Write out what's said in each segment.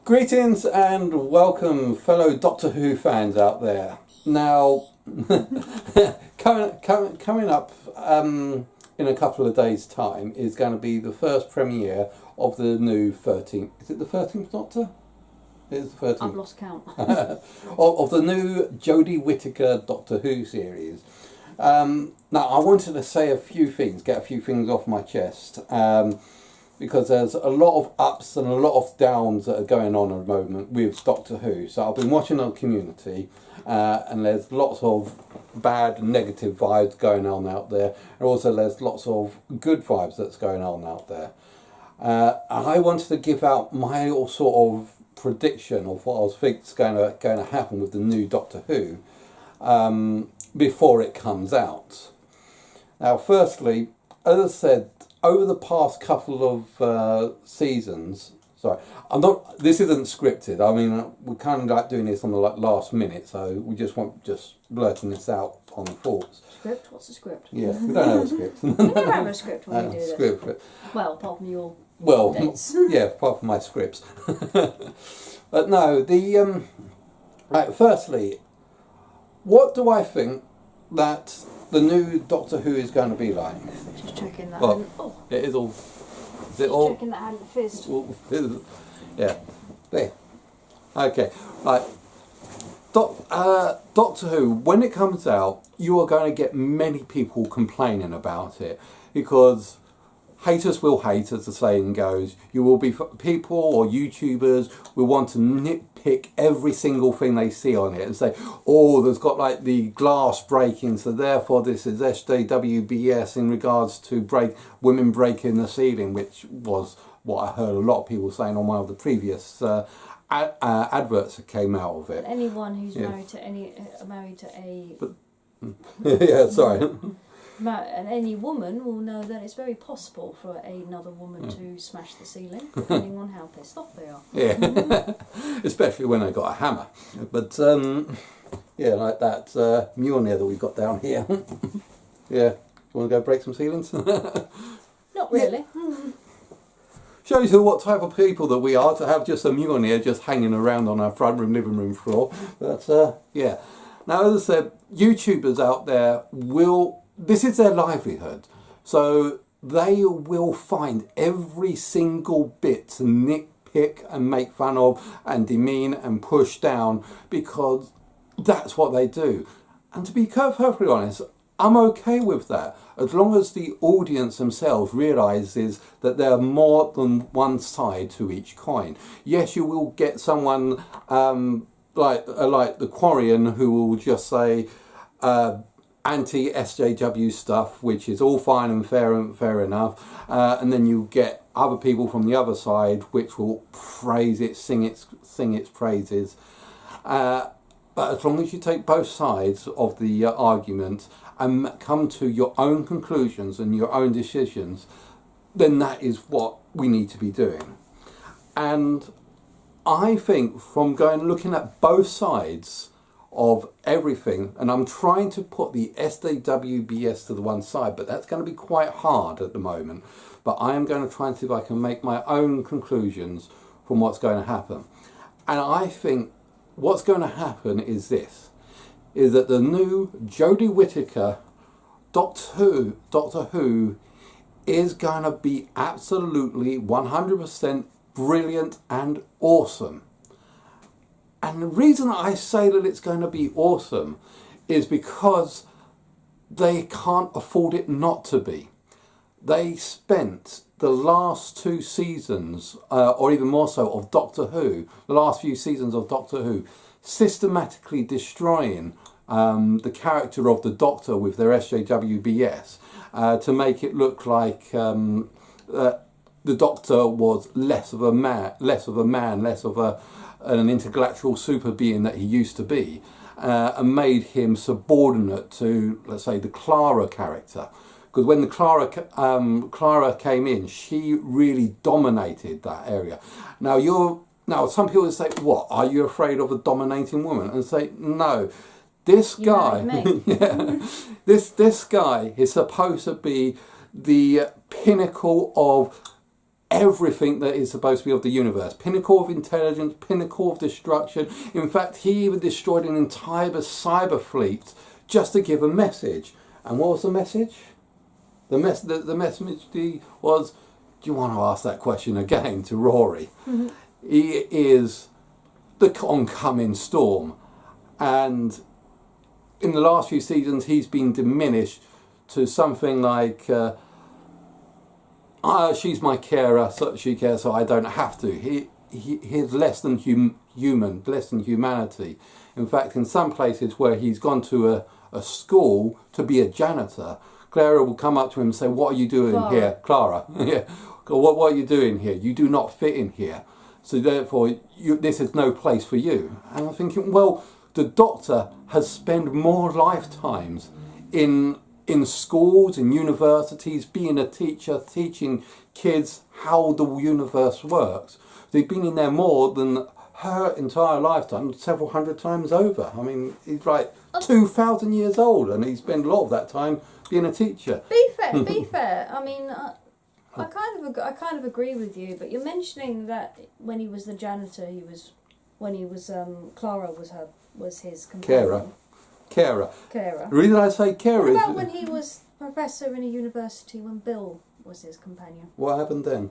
Greetings and welcome, fellow Doctor Who fans out there. Now, coming up in a couple of days' time is going to be the first premiere of the new 13th. Is it the 13th Doctor? It is the 13th. I've lost count. of the new Jodie Whittaker Doctor Who series. Now, I wanted to say a few things, get a few things off my chest. Because there's a lot of ups and a lot of downs that are going on at the moment with Doctor Who. So I've been watching on Community, and there's lots of bad, negative vibes going on out there, and also there's lots of good vibes that's going on out there. And I wanted to give out my sort of prediction of what I think is going to happen with the new Doctor Who before it comes out. Now, firstly, as I said, over the past couple of seasons, sorry, this isn't scripted. I mean, we're kind of like doing this on the last minute, so we just blurting this out on thoughts. Script? What's a script? Yeah, we don't have a script. We never have a script when we do this. Script. Well, apart from your dates. Yeah, apart from my scripts. But no, right, firstly, what do I think that the new Doctor Who is going to be like? Just checking that. Well, it is all. Is it all? Checking that I hadn't fizzed. Yeah, there. Okay, right. Doctor Who, when it comes out, you are going to get many people complaining about it because haters will hate, as the saying goes. You will be people or YouTubers will want to nitpick every single thing they see on it and say, oh, there's got like the glass breaking, so therefore this is SJWBS in regards to women breaking the ceiling, which was what I heard a lot of people saying on one of the previous adverts that came out of it. Anyone who's married to a yeah, sorry. And any woman will know that it's very possible for another woman to smash the ceiling, depending on how pissed off they are. Yeah, especially when they got a hammer. But yeah, like that Mjolnir that we've got down here. Yeah, you want to go break some ceilings? Not really. Yeah. Shows you what type of people that we are to have just a Mjolnir just hanging around on our front room, living room floor. But yeah. Now, as I said, YouTubers out there this is their livelihood. So they will find every single bit to nitpick and make fun of and demean and push down because that's what they do. And to be perfectly honest, I'm okay with that, as long as the audience themselves realises that there are more than one side to each coin. Yes, you will get someone like the Quarian who will just say anti-SJW stuff, which is all fine and fair enough, and then you get other people from the other side which will praise it, sing its praises. But as long as you take both sides of the argument and come to your own conclusions and your own decisions, then that is what we need to be doing. And I think from looking at both sides of everything, and I'm trying to put the SJWBS to the one side, but that's going to be quite hard at the moment. But I am going to try and see if I can make my own conclusions from what's going to happen. And I think what's going to happen is this, is that the new Jodie Whittaker Doctor Who is going to be absolutely 100% brilliant and awesome. And the reason I say that it's going to be awesome is because they can't afford it not to be. They spent the last two seasons, or even more so, of Doctor Who, the last few seasons of Doctor Who, systematically destroying the character of the Doctor with their SJWBS to make it look like the Doctor was less of a man, less of an intergalactical super being that he used to be, and made him subordinate to, let's say, the Clara character. Because when the Clara came in, she really dominated that area. Now some people would say, "What? Are you afraid of a dominating woman?" And say, "No, this guy, this guy is supposed to be the pinnacle of everything that is supposed to be of the universe. Pinnacle of intelligence, pinnacle of destruction. In fact, he even destroyed an entire cyber fleet just to give a message. And what was the message? The message was, do you want to ask that question again to Rory? Mm-hmm. He is the oncoming storm. And in the last few seasons, he's been diminished to something like, she's my carer, so she cares, so I don't have to. He's less than human, less than humanity. In fact, in some places where he's gone to a school to be a janitor, Clara will come up to him and say, what are you doing here? Clara, yeah. What are you doing here? You do not fit in here. So therefore, this is no place for you. And I'm thinking, well, the Doctor has spent more lifetimes in schools, in universities, being a teacher, teaching kids how the universe works. They've been in there more than her entire lifetime, several hundred times over. I mean, he's like 2,000 years old, and he spent a lot of that time being a teacher. Be fair. I mean, I kind of agree with you, but you're mentioning that when he was the janitor, Clara was his companion. Carer. The reason I say carer is... What about when he was professor in a university when Bill was his companion? What happened then?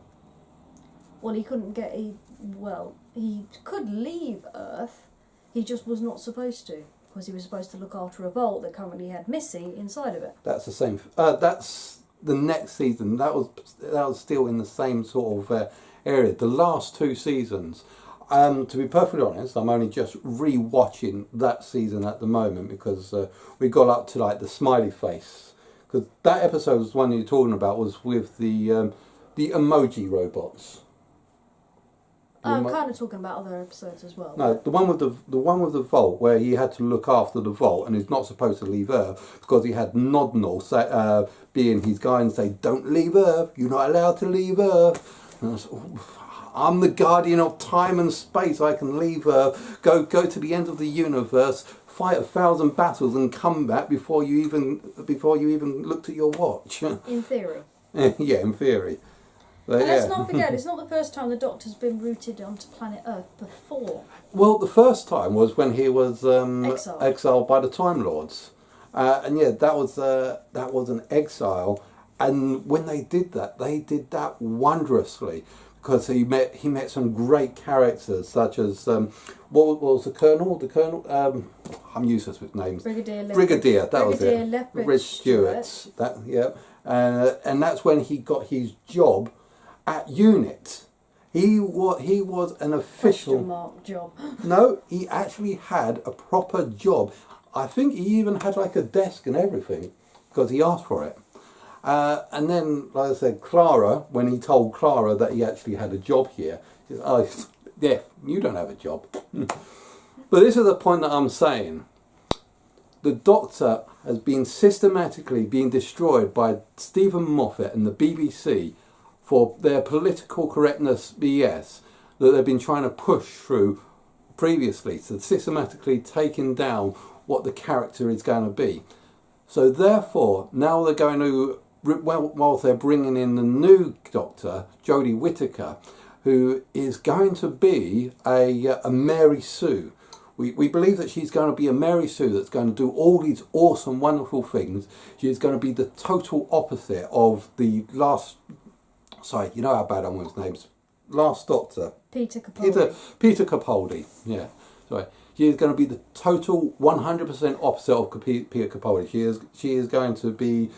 Well, he couldn't get... He could leave Earth, he just was not supposed to, because he was supposed to look after a vault that currently had Missy inside of it. That's the same... that's the next season. That was still in the same sort of area. The last two seasons... to be perfectly honest, I'm only just re-watching that season at the moment because we got up to like the smiley face. Because that episode was the one you're talking about, was with the emoji robots. I'm kind of talking about other episodes as well. No, the one with the vault, where he had to look after the vault and he's not supposed to leave Earth because he had Nodnal being his guy and say, "Don't leave Earth. You're not allowed to leave Earth." And I was, I'm the guardian of time and space. I can leave Earth, go to the end of the universe, fight 1,000 battles, and come back before you even looked at your watch. In theory. Yeah, in theory. But, and let's not forget, it's not the first time the Doctor's been rooted onto planet Earth before. Well, the first time was when he was exiled by the Time Lords, and yeah, that was an exile. And when they did that wondrously. Because he met some great characters, such as what was the Colonel? I'm useless with names. Brigadier. That was it. Lethbridge Stewart. And that's when he got his job at UNIT. He was an official. Question mark job. No, he actually had a proper job. I think he even had like a desk and everything because he asked for it. And then, like I said, Clara, when he told Clara that he actually had a job here, she said, "Oh, yeah, you don't have a job." But this is the point that I'm saying. The Doctor has been systematically being destroyed by Stephen Moffat and the BBC for their political correctness BS that they've been trying to push through previously, so systematically taking down what the character is going to be. So therefore, now they're going to, whilst they're bringing in the new Doctor, Jodie Whittaker, who is going to be a Mary Sue. We believe that she's going to be a Mary Sue that's going to do all these awesome, wonderful things. She is going to be the total opposite of the last... Sorry, you know how bad I'm with names. Last Doctor. Peter Capaldi. Peter Capaldi, yeah. Sorry. She is going to be the total 100% opposite of Peter Capaldi. She is going to be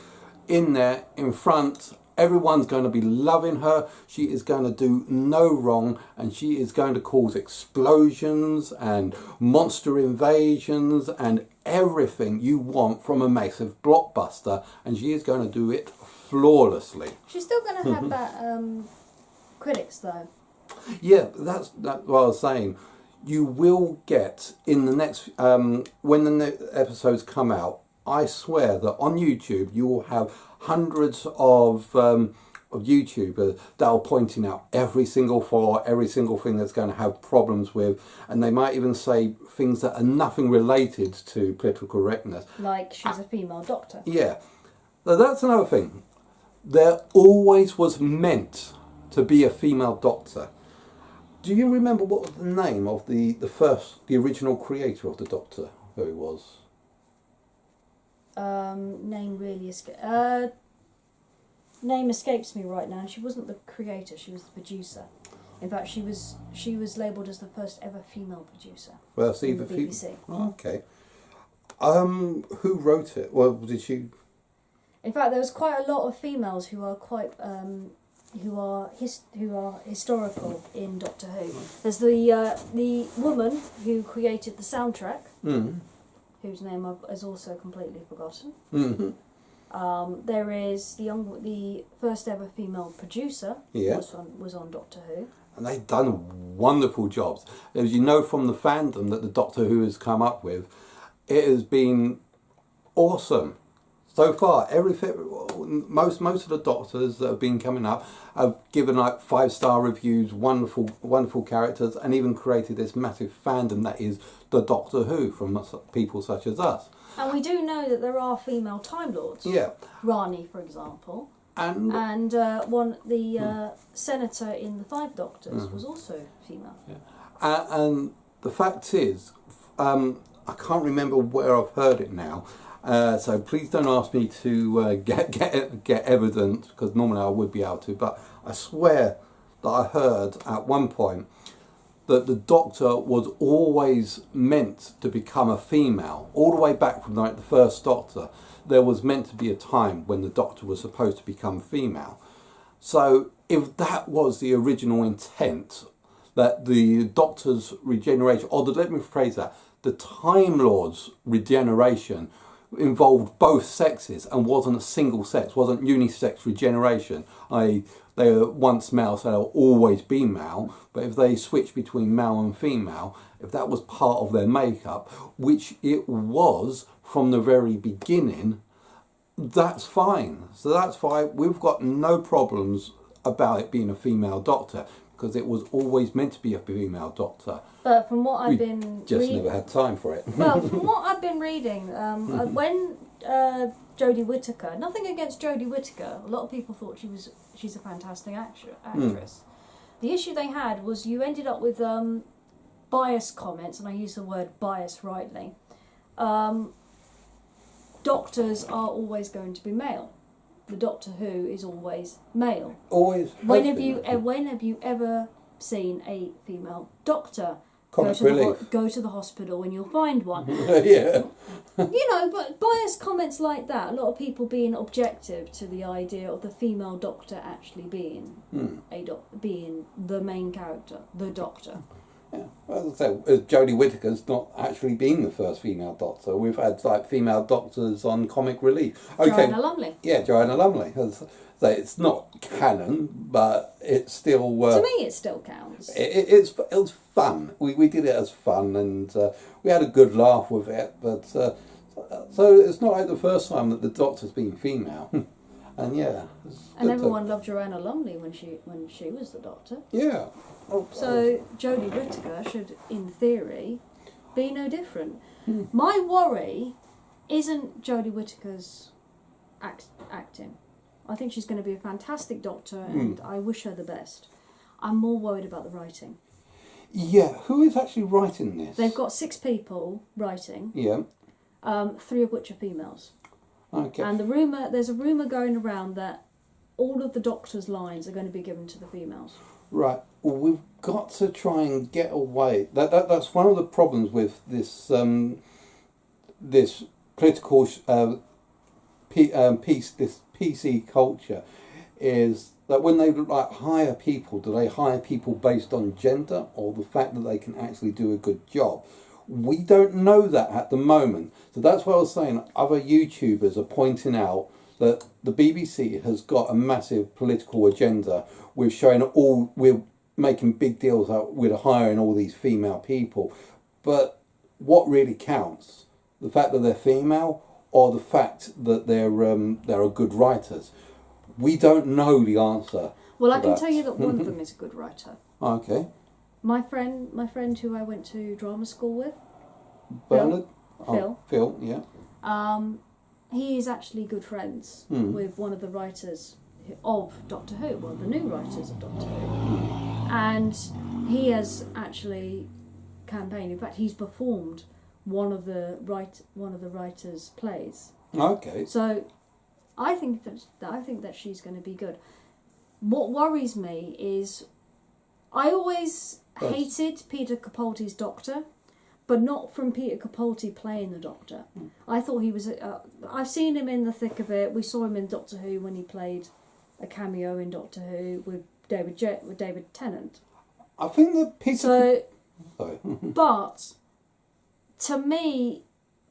in there, in front. Everyone's going to be loving her. She is going to do no wrong, and she is going to cause explosions and monster invasions and everything you want from a massive blockbuster, and she is going to do it flawlessly. She's still going to have that critics though. Yeah, that's what I was saying. You will get in the next when the episodes come out. I swear that on YouTube you will have hundreds of YouTubers that are pointing out every single flaw, every single thing that's going to have problems with, and they might even say things that are nothing related to political correctness. Like she's a female Doctor. Yeah, so that's another thing. There always was meant to be a female Doctor. Do you remember what was the name of the original creator of the Doctor? Who it was? Name escapes me right now. She wasn't the creator; she was the producer. In fact, she was labelled as the first ever female producer. Well, see in the BBC. Okay. Who wrote it? Well, did she? In fact, there was quite a lot of females who are quite who are historical in Doctor Who. There's the woman who created the soundtrack, whose name has also completely forgotten. Mm-hmm. There is the first ever female producer. Yeah. was on Doctor Who. And they've done wonderful jobs. As you know from the fandom that the Doctor Who has come up with, it has been awesome. So far, most of the Doctors that have been coming up have given like 5-star reviews, wonderful characters, and even created this massive fandom that is the Doctor Who from people such as us. And we do know that there are female Time Lords. Yeah. Rani, for example. And senator in the Five Doctors was also female. Yeah. And the fact is, I can't remember where I've heard it now. So please don't ask me to get evidence, because normally I would be able to. But I swear that I heard at one point that the Doctor was always meant to become a female. All the way back from like the first Doctor, there was meant to be a time when the Doctor was supposed to become female. So if that was the original intent, that the Doctor's regeneration, let me phrase that, the Time Lord's regeneration involved both sexes and wasn't a single sex, wasn't unisex regeneration, i.e. they were once male, so they'll always be male, but if they switch between male and female, if that was part of their makeup, which it was from the very beginning, that's fine. So that's fine. We've got no problems about it being a female Doctor, because it was always meant to be a female Doctor. But from what I've been just never had time for it. Well, from what I've been reading, when Jodie Whittaker, nothing against Jodie Whittaker, a lot of people thought she's a fantastic actress. The issue they had was you ended up with bias comments, and I use the word bias rightly. Doctors are always going to be male. The Doctor Who is always male. Always. When have you ever seen a female Doctor? Go to the hospital and you'll find one. Yeah. You know, but biased comments like that, a lot of people being objective to the idea of the female Doctor actually being being the main character, the Doctor. Yeah. Well, as I said, Jodie Whittaker's not actually been the first female Doctor. We've had like female Doctors on Comic Relief. Okay. Joanna Lumley. Yeah, Joanna Lumley. So it's not canon, but it's still. To me, it still counts. It was fun. We did it as fun, and we had a good laugh with it. But so it's not like the first time that the Doctor's been female, and yeah. And everyone loved Joanna Lumley when she was the Doctor. Yeah. So Jodie Whittaker should, in theory, be no different. My worry isn't Jodie Whittaker's acting. I think she's going to be a fantastic Doctor, and I wish her the best. I'm more worried about the writing. Yeah, who is actually writing this? They've got 6 people writing. Yeah. 3 of which are females. Okay. And there's a rumour going around that all of the Doctor's lines are going to be given to the females. Right. Well, we've got to try and get away. That's one of the problems with this this political this PC culture, is that when they hire people, do they hire people based on gender or the fact that they can actually do a good job? We don't know that at the moment. So that's what I was saying. Other YouTubers are pointing out that the BBC has got a massive political agenda with showing we're making big deals out with hiring all these female people. But what really counts? The fact that they're female, or the fact that they're good writers? We don't know the answer. Well, I can tell you that one of them is a good writer. Okay. My friend who I went to drama school with, Bernard? Phil. Phil, yeah. He is actually good friends with one of the writers of Doctor Who, well, the new writers of Doctor Who, and he has actually campaigned. In fact, he's performed one of the writers' plays. Okay. So, I think that she's going to be good. What worries me is, I always hated Peter Capaldi's Doctor, but not from Peter Capaldi playing the Doctor. I thought he was. I've seen him in the thick of it. We saw him in Doctor Who when he played a cameo in Doctor Who with David Tennant. I think that Peter. So, but to me,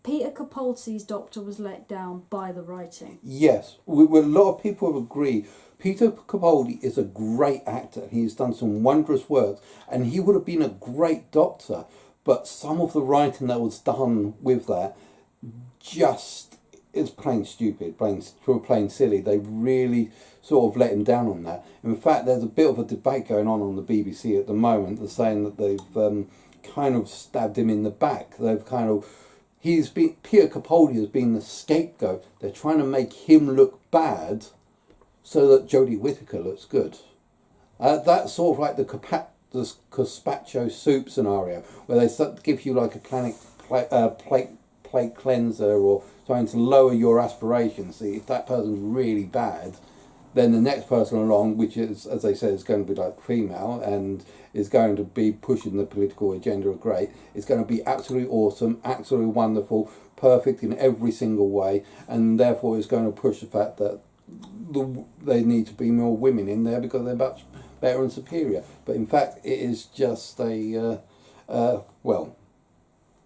Peter Capaldi's Doctor was let down by the writing. Yes, a lot of people have agreed. Peter Capaldi is a great actor. He's done some wondrous work, and he would have been a great Doctor. But some of the writing that was done with that just is plain stupid, plain silly. They really sort of let him down on that. In fact, there's a bit of a debate going on the BBC at the moment. They're saying that they've kind of stabbed him in the back. Peter Capaldi has been the scapegoat. They're trying to make him look bad so that Jodie Whittaker looks good. That's sort of like the Cospacho soup scenario, where they give you like a plate cleanser or trying to lower your aspirations. See, if that person's really bad, then the next person along, which is, as they said, is going to be like female and is going to be pushing the political agenda of great, is going to be absolutely awesome, absolutely wonderful, perfect in every single way, and therefore is going to push the fact that they need to be more women in there because they're much better and superior. But in fact, it is just a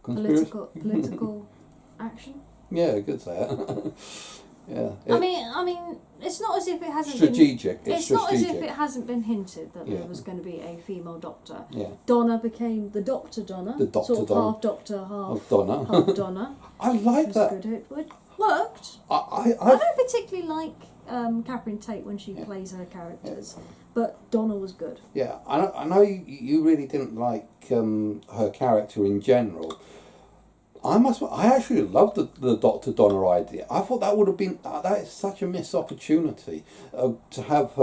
political action. Yeah, I could say that. Yeah. I mean, it's not as if it hasn't strategic. been... It's not as if it hasn't been hinted that there was going to be a female Doctor. Yeah. Donna became the Doctor Donna. The Doctor sort of Donna. half Doctor, half Donna. Half Donna. I like that. Good. It worked. I don't particularly like Catherine Tate when she plays her characters, but Donna was good. Yeah, I know you really didn't like her character in general. I actually loved the Dr. Donna idea. I thought that would have been, that is such a missed opportunity to have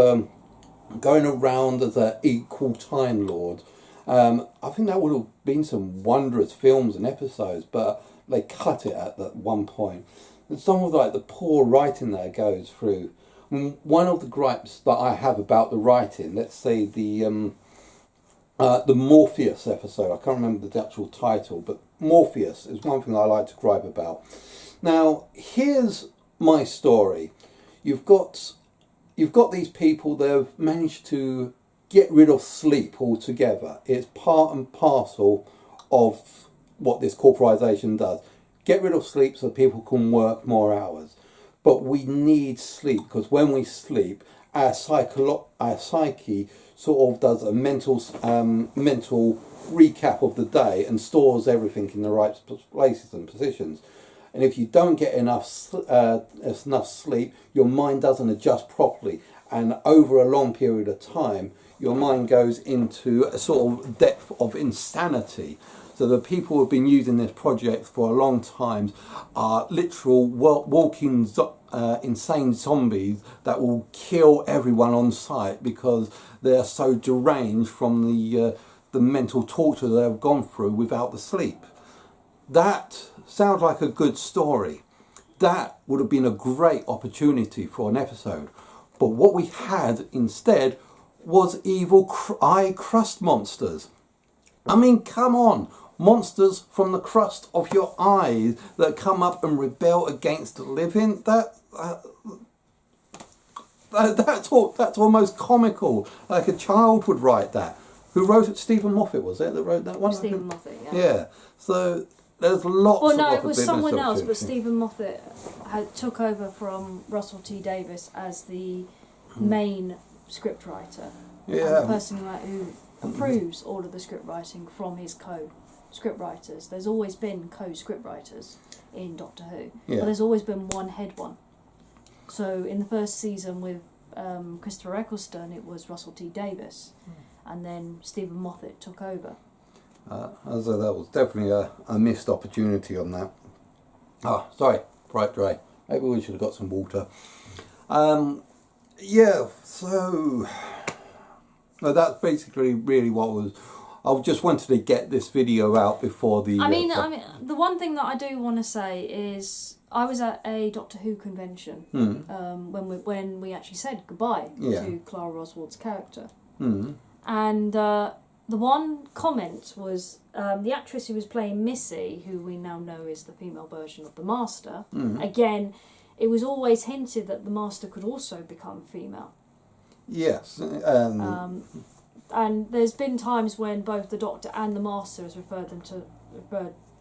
going around as an equal Time Lord. I think that would have been some wondrous films and episodes, but they cut it at that one point. And some of the poor writing there goes through. One of the gripes that I have about the writing, let's say the Morpheus episode, I can't remember the actual title, but Morpheus is one thing I like to gripe about. Now, here's my story. You've got these people that have managed to get rid of sleep altogether. It's part and parcel of what this corporation does. Get rid of sleep so people can work more hours. But we need sleep, because when we sleep, our psyche sort of does a mental recap of the day and stores everything in the right places and positions. And if you don't get enough sleep, your mind doesn't adjust properly, and over a long period of time, your mind goes into a sort of depth of insanity. So the people who have been using this project for a long time are literal walking insane zombies that will kill everyone on sight because they're so deranged from the mental torture they've gone through without the sleep. That sounds like a good story. That would have been a great opportunity for an episode. But what we had instead was evil eye crust monsters. I mean, come on. Monsters from the crust of your eyes that come up and rebel against the living. That's almost comical. Like a child would write that. Who wrote it? Stephen Moffat, was it, that wrote that one? Stephen Moffat, yeah. Yeah. So there's lots of... Well, no, it was someone else, but Stephen Moffat took over from Russell T Davies as the main scriptwriter. Yeah. And the person who approves all of the script writing from his co-scriptwriters. There's always been co-scriptwriters in Doctor Who, but there's always been one head one. So in the first season with Christopher Eccleston, it was Russell T Davies, and then Stephen Moffat took over. So that was definitely a missed opportunity on that. Sorry, bright dry. Maybe we should have got some water. Yeah, so that's basically really what was. I just wanted to get this video out before the. I mean, the one thing that I do want to say is I was at a Doctor Who convention when we actually said goodbye to Clara Oswald's character, and the one comment was the actress who was playing Missy, who we now know is the female version of the Master. Again, it was always hinted that the Master could also become female. Yes. And there's been times when both the Doctor and the Master has referred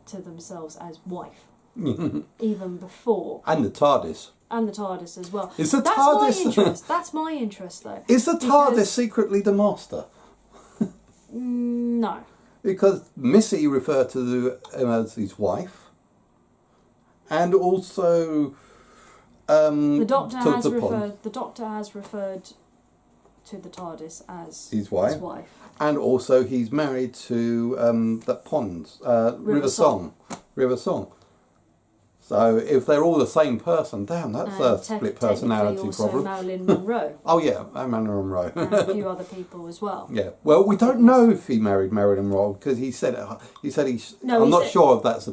to themselves as wife, even before. And the TARDIS. And the TARDIS as well. Is the That's TARDIS? my interest. That's my interest, though. Is the TARDIS secretly the Master? No. Because Missy referred to him as his wife, and also The Doctor Pond. has referred to the TARDIS as his wife. And also he's married to that Pond, River Song. River Song. So if they're all the same person, damn, that's a split personality also problem. Marilyn Monroe. Oh yeah, Marilyn Monroe. And a few other people as well. Yeah. Well, we don't know if he married Marilyn Monroe because he said he's. No, I'm not sure if that's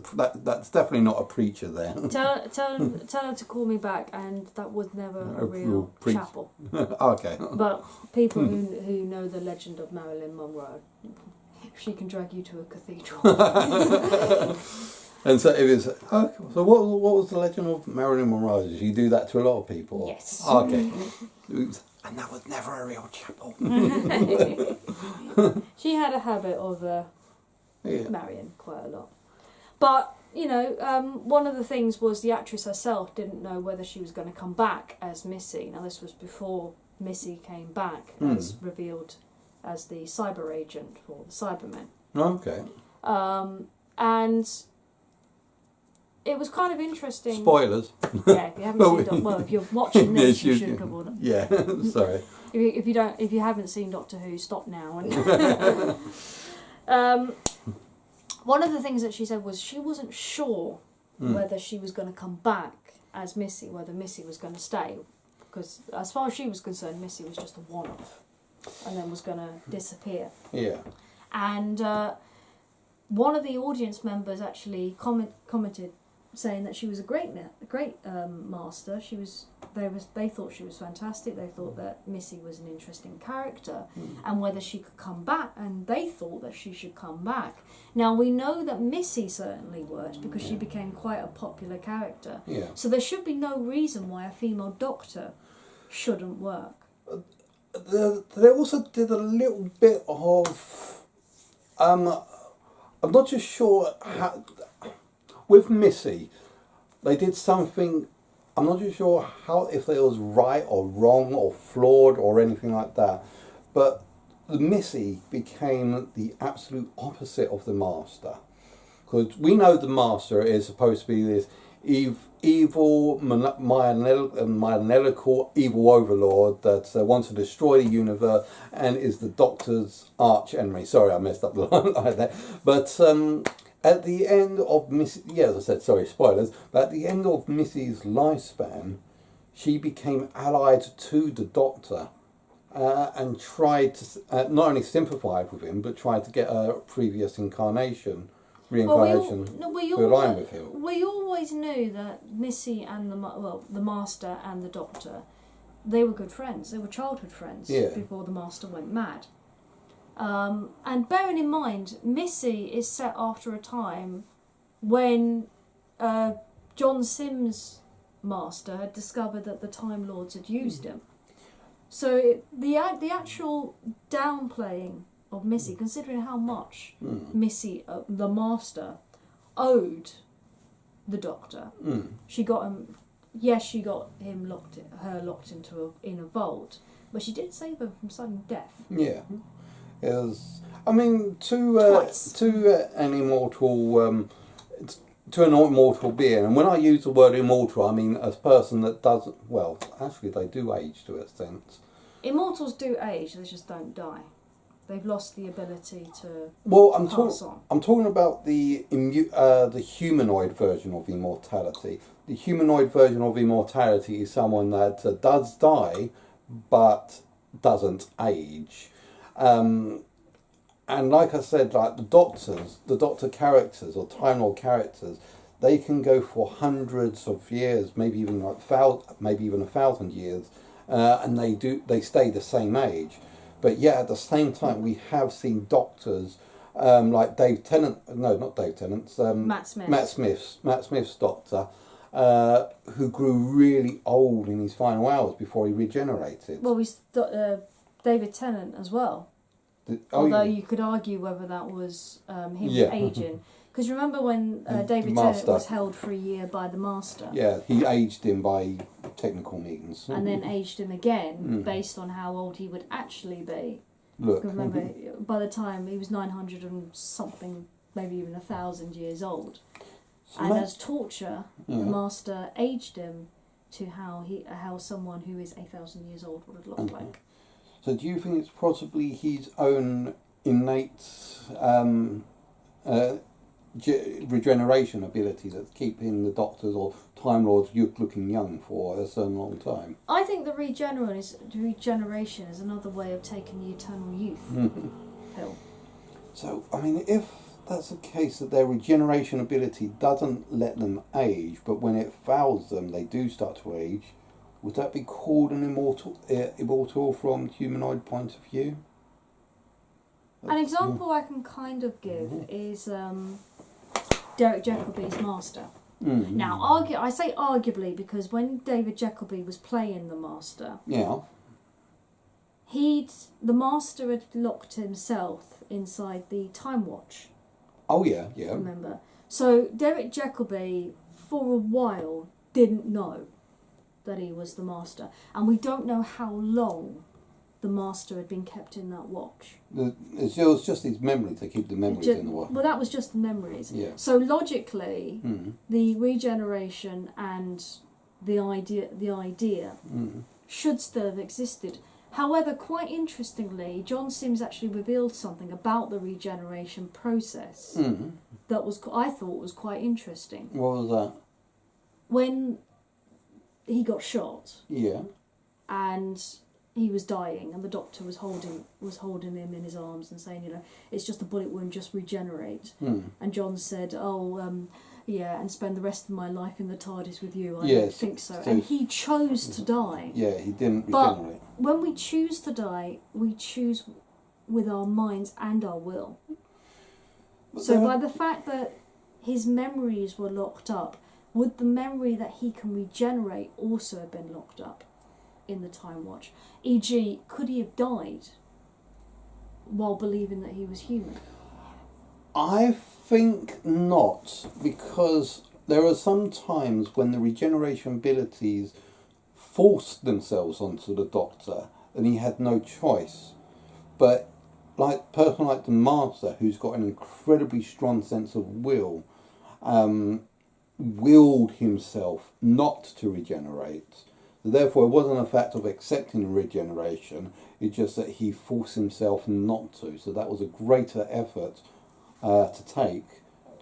definitely not a preacher there. Tell her to call me back, and that was never a real chapel. Okay. But people who know the legend of Marilyn Monroe, she can drag you to a cathedral. And so it was. So what was the legend of Marilyn Monroe? Did she do that to a lot of people? Yes. Okay. Oops. And that was never a real chapel. She had a habit of marrying quite a lot. But, one of the things was the actress herself didn't know whether she was going to come back as Missy. Now, this was before Missy came back as revealed as the cyber agent for the Cybermen. Okay. And it was kind of interesting. Spoilers. Yeah, if you haven't seen if you're watching this, you should have ordered. Yeah, sorry. If you haven't seen Doctor Who, stop now. And one of the things that she said was she wasn't sure whether she was going to come back as Missy, whether Missy was going to stay, because as far as she was concerned, Missy was just a one-off, and then was going to disappear. Yeah. And one of the audience members actually commented, saying that she was a great master. They thought she was fantastic. They thought that Missy was an interesting character, and whether she could come back. And they thought that she should come back. Now we know that Missy certainly worked because she became quite a popular character. Yeah. So there should be no reason why a female Doctor shouldn't work. They also did a little bit of. I'm not just sure how. With Missy, they did something. I'm not too sure how, if it was right or wrong or flawed or anything like that, but the Missy became the absolute opposite of the Master, because we know the Master is supposed to be this evil, maniacal evil overlord that wants to destroy the universe and is the Doctor's arch enemy. Sorry, I messed up the line like that, but. At the end of Missy, as I said, sorry, spoilers, but at the end of Missy's lifespan, she became allied to the Doctor and tried to not only sympathise with him, but tried to get a previous reincarnation to align with him. We always knew that Missy and the Master and the Doctor, they were good friends. They were childhood friends before the Master went mad. And bearing in mind, Missy is set after a time when John Sims' Master had discovered that the Time Lords had used him. So the actual downplaying of Missy, considering how much Missy, the Master, owed the Doctor, she got him. Yes, she got him locked into a vault, but she did save him from sudden death. Yeah. I mean, to an immortal being, and when I use the word immortal, I mean a person that doesn't. Well, actually, they do age to a sense. Immortals do age; they just don't die. They've lost the ability to pass on. I'm talking about the humanoid version of immortality. The humanoid version of immortality is someone that does die, but doesn't age. And like I said, like the Doctor characters or Time Lord characters, they can go for hundreds of years, maybe even like maybe even 1,000 years, and they stay the same age. But yet at the same time, we have seen Doctors like Dave Tennant. No, not Dave Tennant's. Matt Smith. Matt Smith's Doctor, who grew really old in his final hours before he regenerated. Well, David Tennant as well. Although you could argue whether that was him aging. Because remember when David Tennant was held for a year by the Master? Yeah, he aged him by technical means. And then aged him again based on how old he would actually be. Look. Remember, by the time he was 900 and something, maybe even 1,000 years old. So and as torture, the Master aged him to how someone who is 1,000 years old would have looked like. So do you think it's possibly his own innate regeneration ability that's keeping the Doctors or Time Lords looking young for a certain long time? I think the regeneration is another way of taking the eternal youth pill. So, I mean, if that's the case, that their regeneration ability doesn't let them age, but when it fails them, they do start to age, would that be called an immortal from humanoid point of view? An example I can kind of give is Derek Jacobi's Master. Now, I say arguably because when David Jacobi was playing the Master, the Master had locked himself inside the Time Watch. Oh yeah. Remember? So Derek Jacobi, for a while, didn't know that he was the Master, and we don't know how long the Master had been kept in that watch. It was just his memory to keep the memories in the watch. Well, that was just the memories. Yeah. So logically, the regeneration and the idea should still have existed. However, quite interestingly, John Sims actually revealed something about the regeneration process that I thought was quite interesting. What was that? When he got shot. Yeah. And he was dying, and the Doctor was holding him in his arms and saying, it's just a bullet wound, just regenerate. And John said, and spend the rest of my life in the TARDIS with you. I don't think so. And he chose to die. Yeah, he didn't But regenerate. when we choose to die, we choose with our minds and our will. So by the fact that his memories were locked up, would the memory that he can regenerate also have been locked up in the Time Watch? E.g., could he have died while believing that he was human? I think not, because there are some times when the regeneration abilities forced themselves onto the Doctor and he had no choice. But like a person like the Master, who's got an incredibly strong sense of will, willed himself not to regenerate. Therefore, it wasn't a fact of accepting regeneration, it's just that he forced himself not to. So that was a greater effort to take,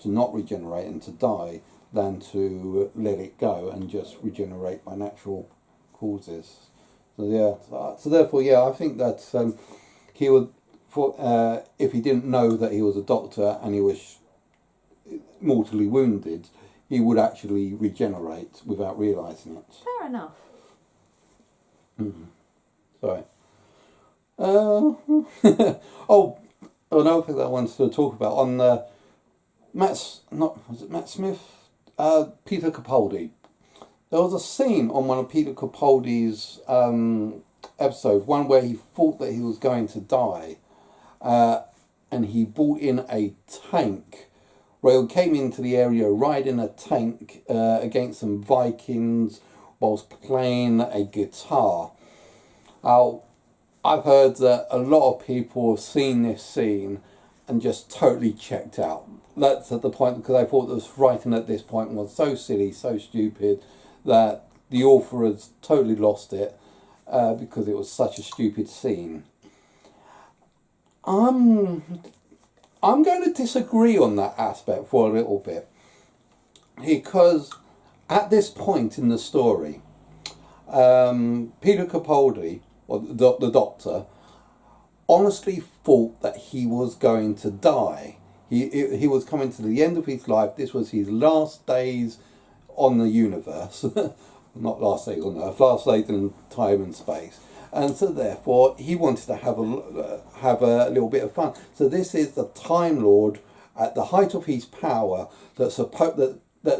to not regenerate and to die, than to let it go and just regenerate by natural causes. So therefore, I think that he would, if he didn't know that he was a Doctor and he was mortally wounded, he would actually regenerate without realising it. Fair enough. Sorry. Another thing that I wanted to talk about on was it Matt Smith? Peter Capaldi. There was a scene on one of Peter Capaldi's episodes, one where he thought that he was going to die, and he brought in a tank. Rail came into the area riding a tank against some Vikings whilst playing a guitar. I've heard that a lot of people have seen this scene and just totally checked out. That's at the point, because I thought the writing at this point was so silly, so stupid, that the author has totally lost it because it was such a stupid scene. I'm going to disagree on that aspect for a little bit, because at this point in the story, Peter Capaldi or the Doctor, honestly thought that he was going to die. He was coming to the end of his life. This was his last days on the universe. Not last days on Earth, last days in time and space. And so therefore he wanted to have a little bit of fun. So this is the Time Lord at the height of his power that's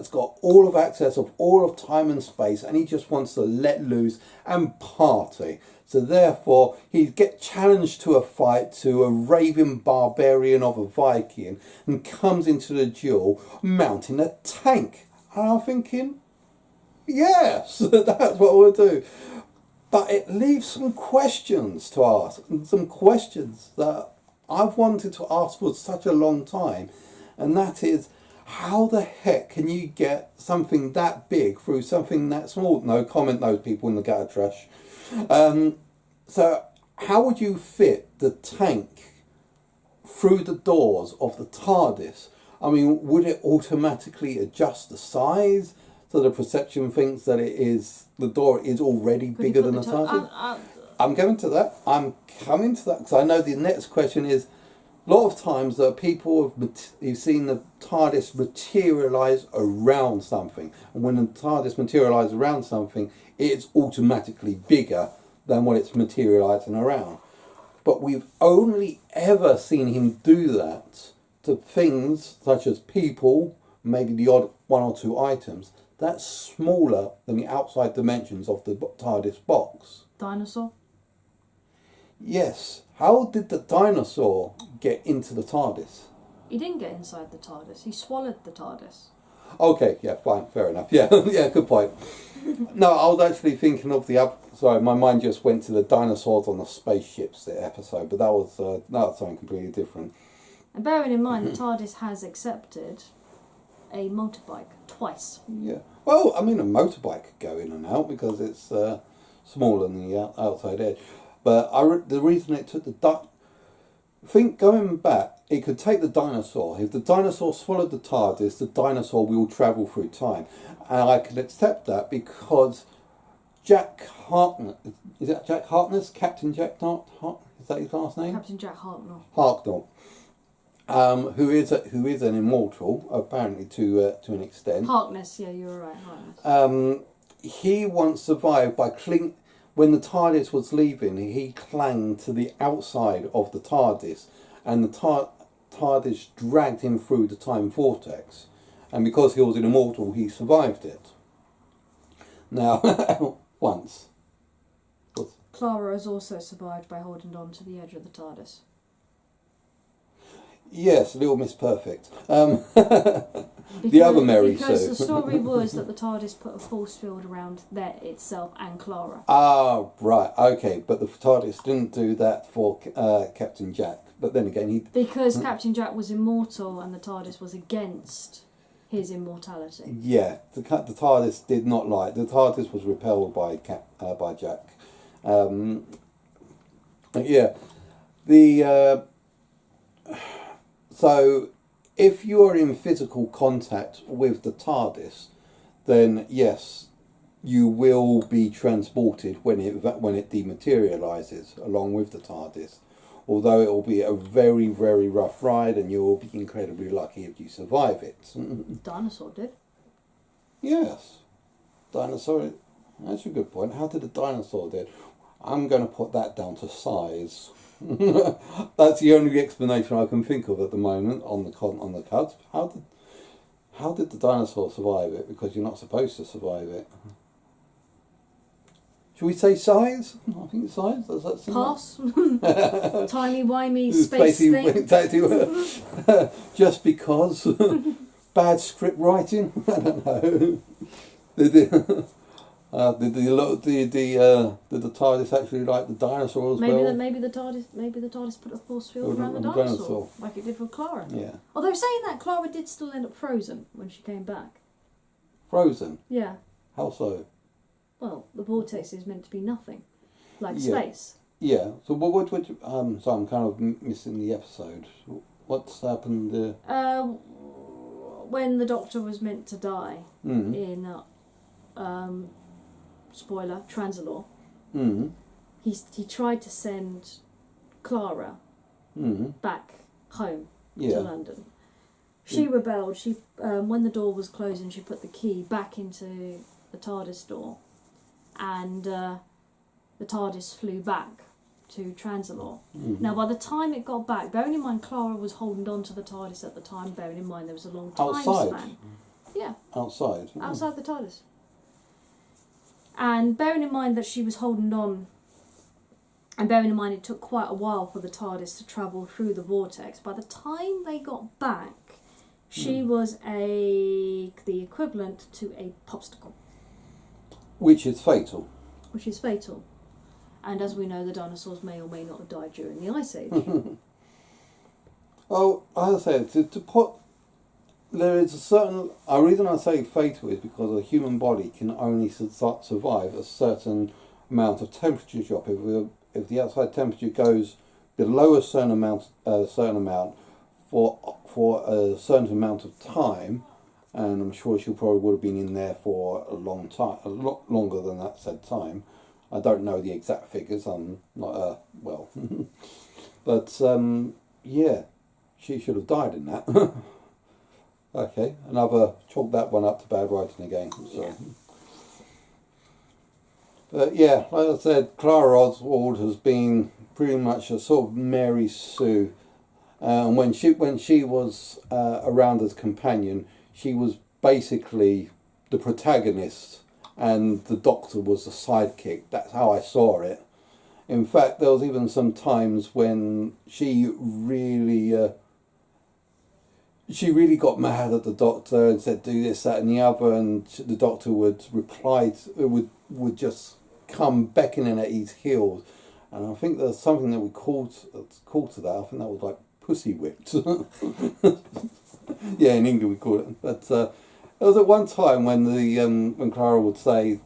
got all of access of all of time and space, and he just wants to let loose and party. So therefore he get challenged to a fight to a raving barbarian of a Viking and comes into the duel mounting a tank. And I'm thinking, yes, that's what we'll do. But it leaves some questions to ask, and some questions that I've wanted to ask for such a long time. And that is, how the heck can you get something that big through something that small? No comment, those people in the gutter trash. So how would you fit the tank through the doors of the TARDIS? I mean, would it automatically adjust the size so the perception thinks that the door is already bigger than the TARDIS? I'm going to that. I'm coming to that because I know the next question is, a lot of times there are people who've seen the TARDIS materialise around something. And when the TARDIS materialises around something, it's automatically bigger than what it's materialising around. But we've only ever seen him do that to things such as people, maybe the odd one or two items, that's smaller than the outside dimensions of the TARDIS box. Dinosaur? Yes. How did the dinosaur get into the TARDIS? He didn't get inside the TARDIS. He swallowed the TARDIS. Okay, yeah, fine, fair enough. Yeah, yeah, good point. No, I was actually thinking of the other. Sorry, my mind just went to the dinosaurs on the spaceships episode, but that was something completely different. And bearing in mind, the TARDIS has accepted a motorbike twice. Yeah. Well, I mean, a motorbike could go in and out because it's smaller than the outside edge. But the reason it took going back, it could take the dinosaur. If the dinosaur swallowed the TARDIS, the dinosaur will travel through time. And I can accept that because Jack Harkness, is that Jack Harkness? Captain Jack Harkness? Is that his last name? Captain Jack Harkness. Who is an immortal, apparently to an extent. Harkness, yeah, you're right, Harkness. He once survived by when the TARDIS was leaving, he clung to the outside of the TARDIS, and the TARDIS dragged him through the time vortex. And because he was an immortal, he survived it. Now, once. Clara has also survived by holding on to the edge of the TARDIS. Yes, Little Miss Perfect. The other Mary Sue. Because the story was that the TARDIS put a force field around itself and Clara. Ah, right, okay. But the TARDIS didn't do that for Captain Jack. But then again, Because Captain Jack was immortal and the TARDIS was against his immortality. Yeah, the TARDIS did not like. The TARDIS was repelled by Jack. Yeah, so if you are in physical contact with the TARDIS, then yes, you will be transported when it dematerializes along with the TARDIS. Although it will be a very, very rough ride, and you will be incredibly lucky if you survive it. Dinosaur did. Yes, dinosaur. That's a good point. How did the dinosaur do it? I'm going to put that down to size. That's the only explanation I can think of at the moment on the cuts. How did the dinosaur survive it? Because you're not supposed to survive it. Should we say size? I think size. Does that seem Pass. Tiny wimey space thing. Just because bad script writing. I don't know. Did the TARDIS actually like the dinosaur as well? Maybe the TARDIS put a force field around the dinosaur, like it did with Clara. Yeah. Although saying that, Clara did still end up frozen when she came back. Frozen? Yeah. How so? Well, the vortex is meant to be nothing, like Yeah. space. Yeah. So what would you, so I'm kind of missing the episode. What's happened? When the Doctor was meant to die in spoiler, Transalore. he tried to send Clara back home to London. She rebelled. She when the door was closing, she put the key back into the TARDIS door, and the TARDIS flew back to Transalore. Now, by the time it got back, bearing in mind Clara was holding on to the TARDIS at the time, bearing in mind there was a long time span. Yeah. Outside the TARDIS. And bearing in mind that she was holding on, and bearing in mind it took quite a while for the TARDIS to travel through the vortex, by the time they got back, she was the equivalent to a popsicle. Which is fatal. Which is fatal. And as we know, the dinosaurs may or may not have died during the Ice Age. Oh, as I said, to put... There is a certain... The reason I say fatal is because a human body can only survive a certain amount of temperature drop. If the outside temperature goes below a certain amount for a certain amount of time, and I'm sure she probably would have been in there for a long time, a lot longer than that said time. I don't know the exact figures. I'm not but yeah, she should have died in that. Okay, chalk that one up to bad writing again. So. But yeah, like I said, Clara Oswald has been pretty much a sort of Mary Sue. When she was around as companion, she was basically the protagonist, and the Doctor was the sidekick. That's how I saw it. In fact, there was even some times when she really got mad at the Doctor and said, "Do this, that, and the other," and the Doctor would reply, would just come beckoning at his heels. And I think there's something that we called to that. I think that was like pussy whipped. Yeah, in England we call it. But there was at one time when when Clara would say,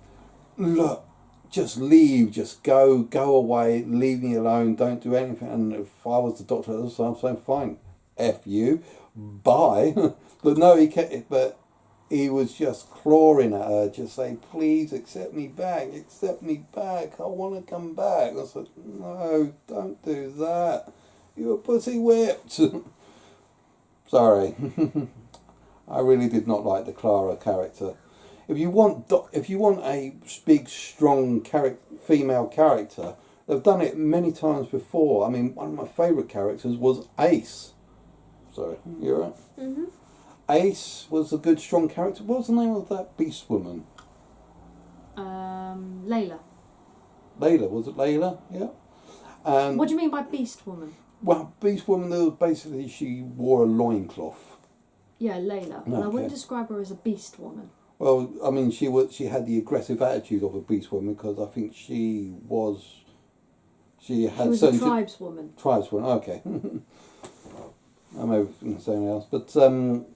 "Look, just leave, just go away, leave me alone, don't do anything." And if I was the Doctor, I'm saying, "Fine, F you, bye." But no, he was just clawing at her, just saying, "Please accept me back, I want to come back." I said, "No, don't do that. You're pussy whipped." Sorry. I really did not like the Clara character. If you want a big, strong female character, they've done it many times before. I mean, one of my favourite characters was Ace. Sorry, you alright? Mm-hmm. Ace was a good, strong character. What was the name of that beast woman? Layla. Layla, was it Layla? Yeah. What do you mean by beast woman? Well, beast woman, basically she wore a loincloth. Yeah, Layla. And I wouldn't describe her as a beast woman. Well, I mean, she had the aggressive attitude of a beast woman, because I think she was a tribeswoman. Tribeswoman, okay. I may have been something else, but and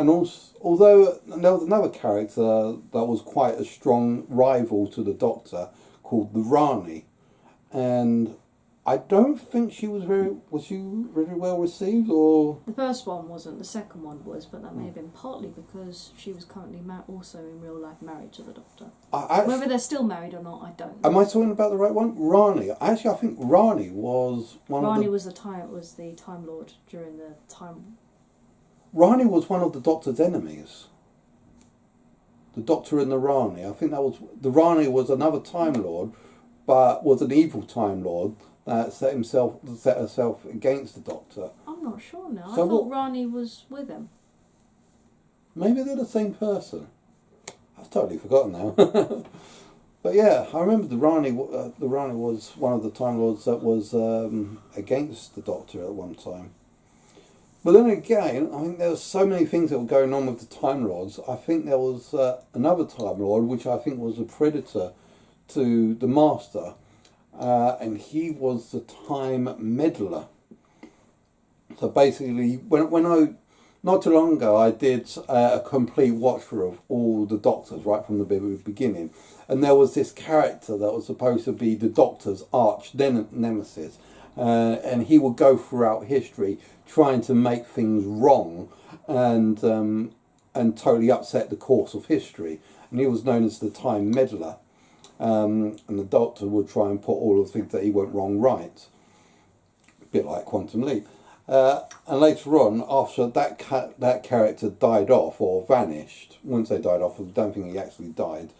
also, although there was another character that was quite a strong rival to the Doctor called the Rani, and I don't think was she very well received, or... The first one wasn't, the second one was, but that may have been partly because she was currently also in real life married to the Doctor. Whether they're still married or not, I don't know. Am I talking about the right one? Rani. Actually, I think Rani was was the Time Lord during the time... Rani was one of the Doctor's enemies. The Doctor and the Rani. I think the Rani was another Time Lord, but was an evil Time Lord that set herself against the Doctor. I'm not sure now. I thought Rani was with him. Maybe they're the same person. I've totally forgotten now. But yeah, I remember the Rani was one of the Time Lords that was against the Doctor at one time. But then again, I think there were so many things that were going on with the Time Lords. I think there was another Time Lord, which I think was a predator to the Master. And he was the Time Meddler. So basically, when I not too long ago, I did a complete watch through of all the Doctors right from the beginning, and there was this character that was supposed to be the Doctor's arch nemesis, and he would go throughout history trying to make things wrong and totally upset the course of history, and he was known as the Time Meddler. and the Doctor would try and put all of the things that he went wrong right. A bit like Quantum Leap. And later on, after that character died off or vanished, I wouldn't say died off, I don't think he actually died.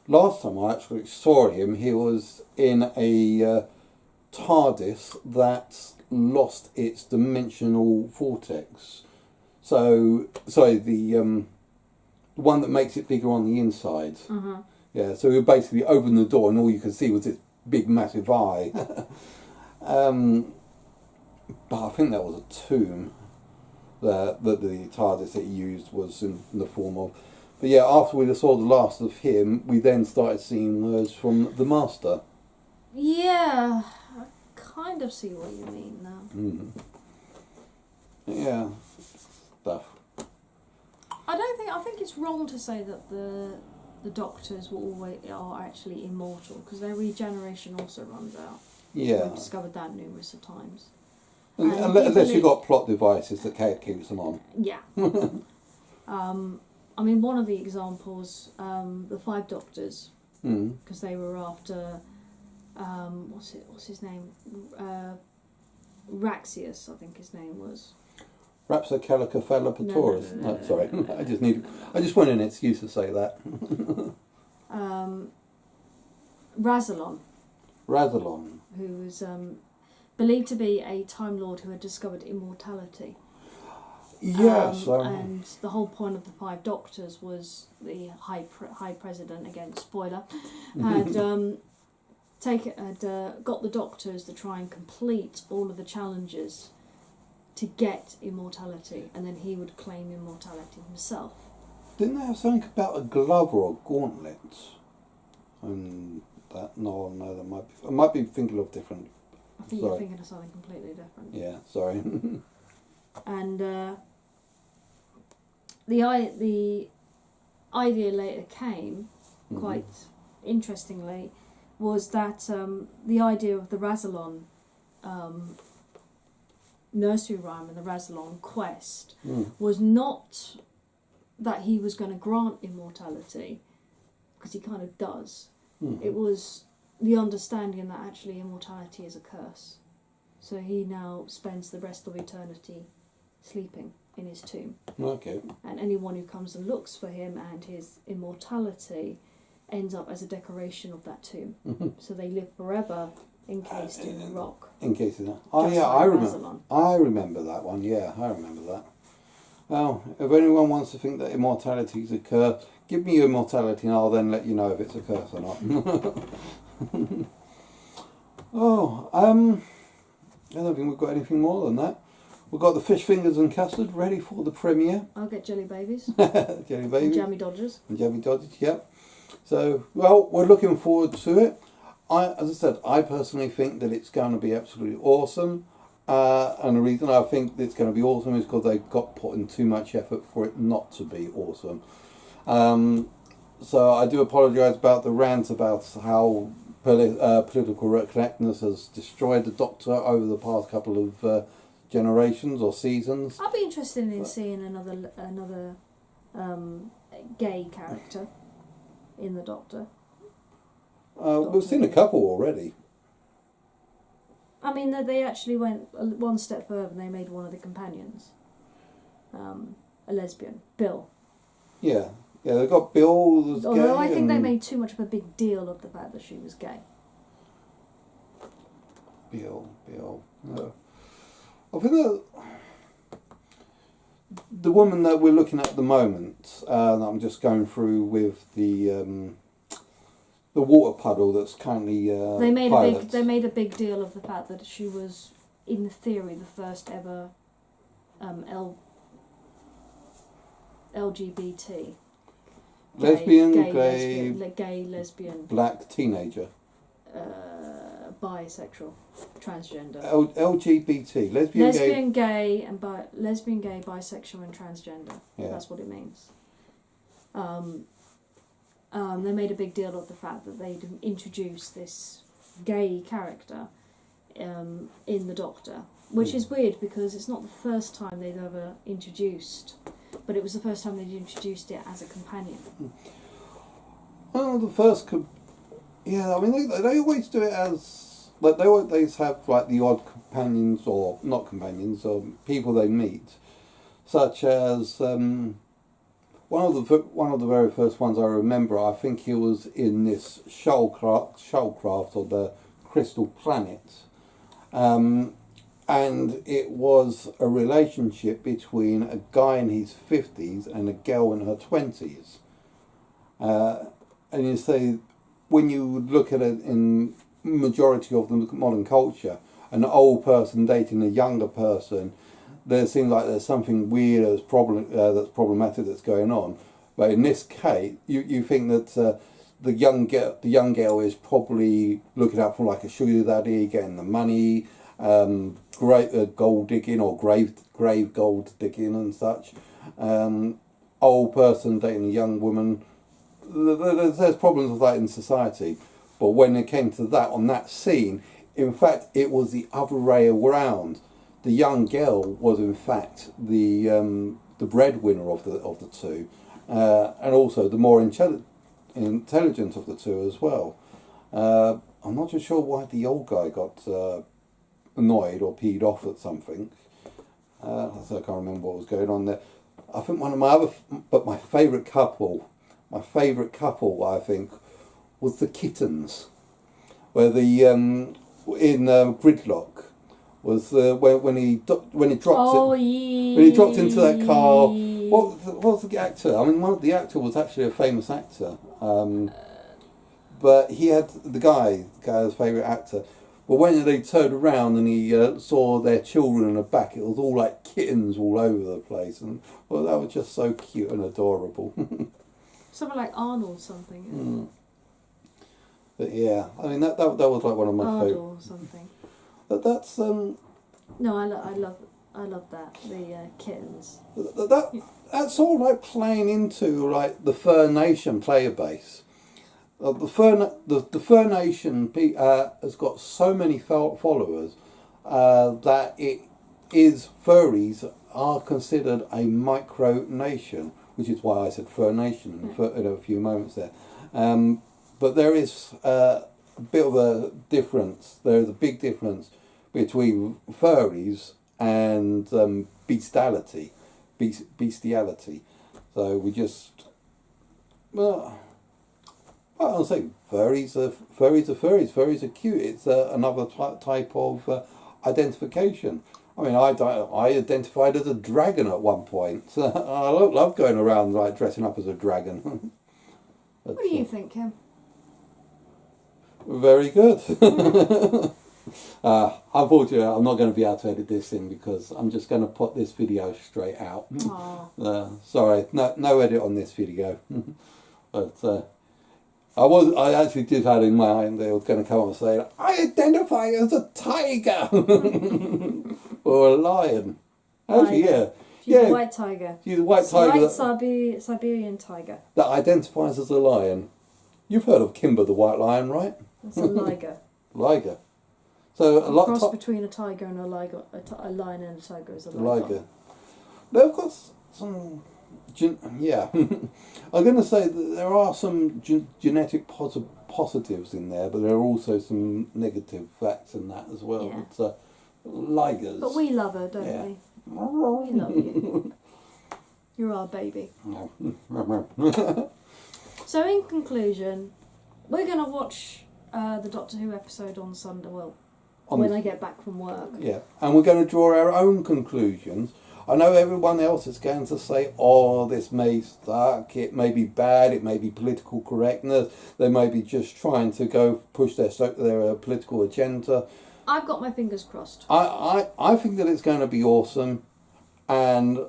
Last time I actually saw him, he was in a TARDIS that lost its dimensional vortex. So, sorry, the one that makes it bigger on the inside. Uh-huh. Yeah, so we basically opened the door and all you could see was this big, massive eye. But I think that was a tomb that the TARDIS that he used was in the form of. But yeah, after we saw the last of him, we then started seeing words from the Master. Yeah, I kind of see what you mean now. Mm. Yeah, stuff. I think it's wrong to say that the Doctors are actually immortal, because their regeneration also runs out. Yeah. We've discovered that numerous of times. Unless you've got plot devices that keeps them on. Yeah. I mean, one of the examples, the Five Doctors, because they were after, what's his name? Raxius, I think his name was. Rapsocalicophalopatorus. No. Sorry, I just want an excuse to say that. Rassilon. Rassilon. Who was believed to be a Time Lord who had discovered immortality. Yes. And the whole point of the Five Doctors was the High President, again, spoiler, had got the Doctors to try and complete all of the challenges to get immortality, and then he would claim immortality himself. Didn't they have something about a glove or a gauntlet? And that no, that I might be thinking of different. I think you're thinking of something completely different. Yeah, sorry. And the idea later came, quite interestingly, was that the idea of the Rassilon nursery rhyme and the Rassilon quest was not that he was going to grant immortality, because he kind of does. It was the understanding that actually immortality is a curse. So he now spends the rest of eternity sleeping in his tomb. Okay. And anyone who comes and looks for him and his immortality ends up as a decoration of that tomb. So they live forever encased in the rock. Encased in that. Oh yeah, like I remember that one. Yeah, I remember that. Well, if anyone wants to think that immortality is a curse, give me your immortality and I'll then let you know if it's a curse or not. I don't think we've got anything more than that. We've got the fish fingers and custard ready for the premiere. I'll get jelly babies. Jelly babies. And jammy dodgers. And jammy dodgers, yep. So, well, we're looking forward to it. As I said, I personally think that it's going to be absolutely awesome. And the reason I think it's going to be awesome is because they've got put in too much effort for it not to be awesome. So I do apologise about the rant about how political correctness has destroyed the Doctor over the past couple of generations or seasons. I'd be interested in seeing another gay character in the Doctor. We've seen a couple already. I mean, they actually went one step further and they made one of the companions a lesbian, Bill. Yeah, they got Bill. Although I think they made too much of a big deal of the fact that she was gay. Bill. No. I think that the woman that we're looking at the moment, that I'm just going through with the water puddle that's currently they made a big deal of the fact that she was, in theory, the first ever LGBT gay lesbian black teenager, bisexual, transgender, LGBT lesbian gay, bisexual and transgender. Yeah. That's what it means. They made a big deal of the fact that they'd introduced this gay character in the Doctor, which is weird because it's not the first time they've ever introduced, but it was the first time they'd introduced it as a companion. Well, the first Yeah, I mean, they always do it as, like, they always have, like, the odd companions, or not companions, or people they meet, such as, one of the very first ones I remember, I think he was in this shuttlecraft or the Crystal Planet, and it was a relationship between a guy in his 50s and a girl in her 20s. And you say, when you look at it in majority of the modern culture, an old person dating a younger person, there seems like there's something weird that's problematic that's going on. But in this case, you think that the young girl is probably looking out for like a sugar daddy, getting the money, great gold digging or grave gold digging and such. Old person dating a young woman. There's problems with that in society. But when it came to that on that scene, in fact, it was the other way around. The young girl was in fact the breadwinner of the two, and also the more intelligent of the two as well. I'm not too sure why the old guy got annoyed or peed off at something. So I can't remember what was going on there. I think my favourite couple, I think, was the Kittens, where the in Gridlock was when he dropped yeah. when he dropped into that car. What was the actor? I mean, the actor was actually a famous actor, but he had the guy's favourite actor. But when they turned around and he saw their children in the back, it was all like kittens all over the place, and well, that was just so cute and adorable. Something like Arnold something. Mm. But yeah, I mean that was like one of my favourite. Arnold something. But that's No, I love that, the kittens. That's all like playing into like the Fur Nation player base. The Fur Nation has got so many followers that furries are considered a micro nation, which is why I said Fur Nation in a few moments there. But there is a bit of a difference. There is a big difference between furries and bestiality. So we just, well, I'll say furries are furries. Furries are cute. It's another type of identification. I mean, I identified as a dragon at one point. I love going around like dressing up as a dragon. What do you think, Kim? Very good. Unfortunately, I'm not going to be able to edit this in because I'm just going to put this video straight out. Sorry, no edit on this video. But I actually did have in mind they were going to come up and say, I identify as a tiger or a lion. Actually, yeah. She's a white tiger. She's a white tiger. Siberian tiger. That identifies as a lion. You've heard of Kimber the white lion, right? That's a liger. Liger. So a lot cross between a tiger and a liger, a lion and a tiger is a liger. They've got some, yeah. I'm going to say that there are some genetic positives in there, but there are also some negative facts in that as well. Yeah. But, ligers. But we love her, don't we? We love you. You're our baby. So in conclusion, we're going to watch the Doctor Who episode on Sunday, when I get back from work. Yeah, and we're going to draw our own conclusions. I know everyone else is going to say, oh, this may suck, it may be bad, it may be political correctness, they may be just trying to go push their political agenda. I've got my fingers crossed. I think that it's going to be awesome, and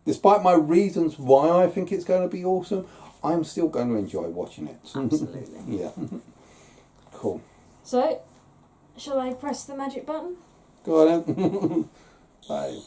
despite my reasons why I think it's going to be awesome, I'm still going to enjoy watching it. Absolutely. Yeah. Cool. So, shall I press the magic button? Go on then. Bye.